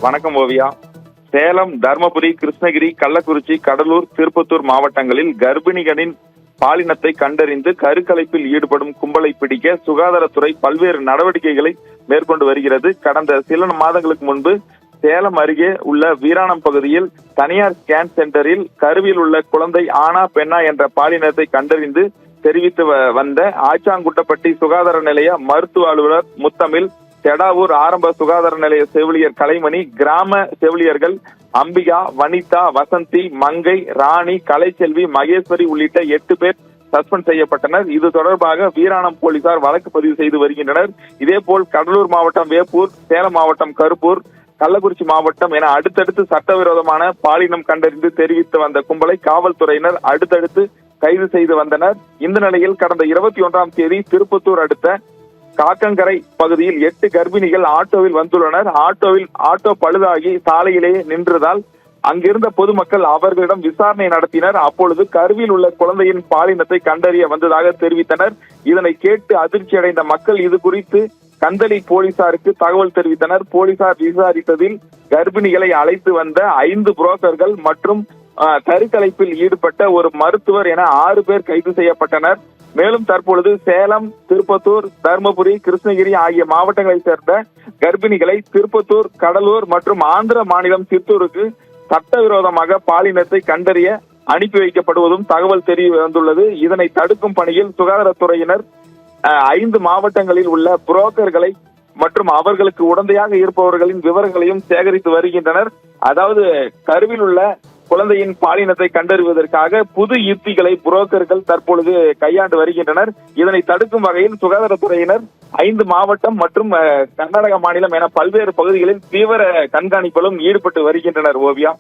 வணக்கம் ஓவியா. சேலம், தர்மபுரி, கிருஷ்ணகிரி, கள்ளக்குறிச்சி, கடலூர், திருப்பத்தூர் மாவட்டங்களில் கர்ப்பிணிகளின் பாலினத்தை கண்டறிந்து கருக்கலைப்பில் ஈடுபடும் கும்பலை பிடிக்க சுகாதாரத்துறை பல்வேறு நடவடிக்கைகளை மேற்கொண்டு வருகிறது. கடந்த சில மாதங்களுக்கு முன்பு சேலம் அருகே உள்ள வீராணம் பகுதியில் தனியார் ஸ்கேன் சென்டரில் கருவில் உள்ள குழந்தை ஆனா பெண்ணா என்ற பாலினத்தை கண்டறிந்து தெரிவித்து வந்த ஆச்சாங்குட்டப்பட்டி சுகாதார நிலைய மருத்துவ அலுவலர் முத்தமிழ், தெடாவூர் ஆரம்ப சுகாதார நிலைய செவிலியர் கலைமணி, கிராம செவிலியர்கள் அம்பிகா, வனிதா, வசந்தி, மங்கை, ராணி, கலைச்செல்வி, மகேஸ்வரி உள்ளிட்ட 8 பேர் சஸ்பெண்ட் செய்யப்பட்டனர். இது தொடர்பாக வீராணம் போலீசார் வழக்கு பதிவு செய்து வருகின்றனர். இதேபோல் கடலூர் மாவட்டம் வேப்பூர், சேலம் மாவட்டம் கருப்பூர், கள்ளக்குறிச்சி மாவட்டம் என அடுத்தடுத்து சட்டவிரோதமான பாலினம் கண்டறிந்து தெரிவித்து வந்த கும்பலை காவல்துறையினர் அடுத்தடுத்து கைது செய்து வந்தனர். இந்த நிலையில் கடந்த 21ஆம் தேதி திருப்பத்தூர் அடுத்த காக்கங்கரை பகுதியில் 8 கர்ப்பிணிகள் ஆட்டோவில் வந்துள்ளனர். ஆட்டோ பழுதாகி சாலையிலேயே நின்றதால் அங்கிருந்த பொதுமக்கள் அவர்களிடம் விசாரணை நடத்தினர். அப்பொழுது கருவில் உள்ள குழந்தையின் பாலினத்தை கண்டறிய வந்ததாக தெரிவித்தனர். இதனை கேட்டு அதிர்ச்சி அடைந்த மக்கள் இது குறித்து கந்தளி போலீசாருக்கு தகவல் தெரிவித்தனர். போலீசார் விசாரித்ததில் கர்ப்பிணிகளை அழைத்து வந்த 5 புரோக்கர்கள் மற்றும் கருக்கலைப்பில் ஈடுபட்ட ஒரு மருத்துவர் என 6 பேர் கைது செய்யப்பட்டனர். மேலும் தற்பொழுது சேலம், திருப்பத்தூர், தர்மபுரி, கிருஷ்ணகிரி ஆகிய மாவட்டங்களைச் சேர்ந்த கர்ப்பிணிகளை திருப்பத்தூர், கடலூர் மற்றும் ஆந்திர மாநிலம் சித்தூருக்கு சட்டவிரோதமாக பாலினத்தை கண்டறிய அனுப்பி வைக்கப்படுவதும் தகவல் தெரிய வந்துள்ளது. இதனை தடுக்கும் பணியில் சுகாதாரத்துறையினர் 5 மாவட்டங்களில் உள்ள புரோக்கர்களை மற்றும் அவர்களுக்கு உடந்தையாக இருப்பவர்களின் விவரங்களையும் சேகரித்து வருகின்றனர். அதாவது கருவில் உள்ள குழந்தையின் பாலினத்தை கண்டறிவதற்காக புது யுக்திகளை புரோக்கர்கள் தற்பொழுது கையாண்டு வருகின்றனர். இதனை தடுக்கும் வகையில் சுகாதாரத்துறையினர் 5 மாவட்டம் மற்றும் கர்நாடக மாநிலம் என பல்வேறு பகுதிகளில் தீவிர கண்காணிப்பிலும் ஈடுபட்டு வருகின்றனர். ஓவியா.